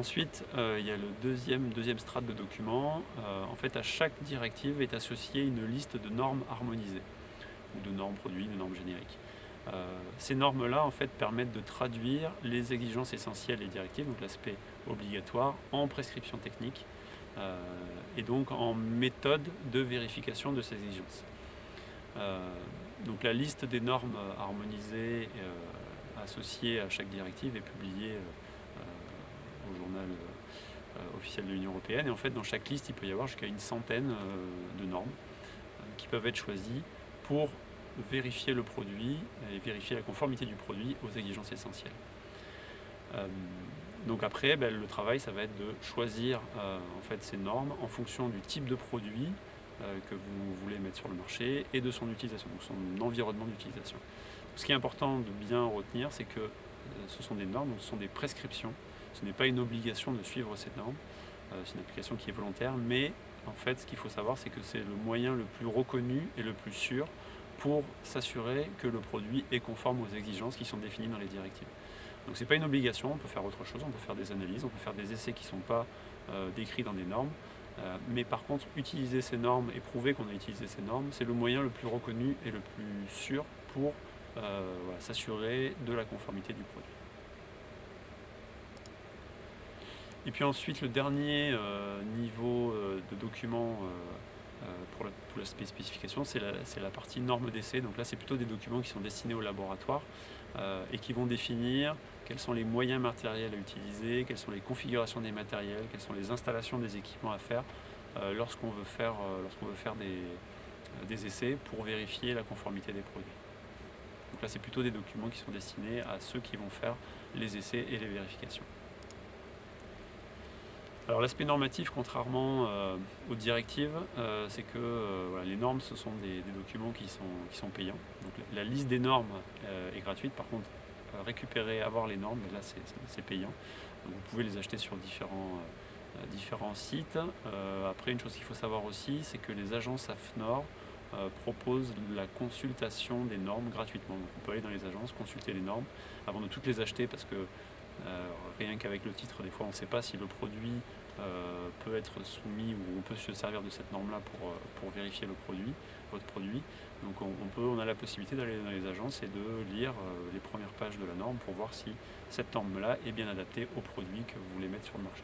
Ensuite, il y a le deuxième strate de document. En fait, à chaque directive est associée une liste de normes harmonisées, ou de normes produits, de normes génériques. Ces normes-là, en fait, permettent de traduire les exigences essentielles des directives, donc l'aspect obligatoire, en prescription technique, et donc en méthode de vérification de ces exigences. Donc la liste des normes harmonisées associées à chaque directive est publiée au journal officiel de l'Union européenne. Et en fait, dans chaque liste, il peut y avoir jusqu'à une centaine de normes qui peuvent être choisies pour vérifier le produit et vérifier la conformité du produit aux exigences essentielles. Donc après, le travail, ça va être de choisir en fait, ces normes en fonction du type de produit que vous voulez mettre sur le marché et de son utilisation, donc son environnement d'utilisation. Ce qui est important de bien retenir, c'est que ce sont des normes, donc ce sont des prescriptions. Ce n'est pas une obligation de suivre ces normes, c'est une application qui est volontaire, mais en fait, ce qu'il faut savoir, c'est que c'est le moyen le plus reconnu et le plus sûr pour s'assurer que le produit est conforme aux exigences qui sont définies dans les directives. Donc ce n'est pas une obligation, on peut faire autre chose, on peut faire des analyses, on peut faire des essais qui ne sont pas décrits dans des normes, mais par contre, utiliser ces normes et prouver qu'on a utilisé ces normes, c'est le moyen le plus reconnu et le plus sûr pour s'assurer de la conformité du produit. Et puis ensuite, le dernier niveau de document pour l'aspect spécification, c'est la partie normes d'essai. Donc là, c'est plutôt des documents qui sont destinés au laboratoire et qui vont définir quels sont les moyens matériels à utiliser, quelles sont les configurations des matériels, quelles sont les installations des équipements à faire lorsqu'on veut faire des essais pour vérifier la conformité des produits. Donc là, c'est plutôt des documents qui sont destinés à ceux qui vont faire les essais et les vérifications. Alors l'aspect normatif, contrairement aux directives, c'est que les normes, ce sont des documents qui sont payants. Donc la liste des normes est gratuite, par contre, récupérer, avoir les normes, là c'est payant. Donc vous pouvez les acheter sur différents sites. Après, une chose qu'il faut savoir aussi, c'est que les agences AFNOR proposent la consultation des normes gratuitement. Donc on peut aller dans les agences, consulter les normes avant de toutes les acheter parce que rien qu'avec le titre, des fois on ne sait pas si le produit peut être soumis ou on peut se servir de cette norme-là pour vérifier votre produit. Donc on a la possibilité d'aller dans les agences et de lire les premières pages de la norme pour voir si cette norme-là est bien adaptée au produit que vous voulez mettre sur le marché.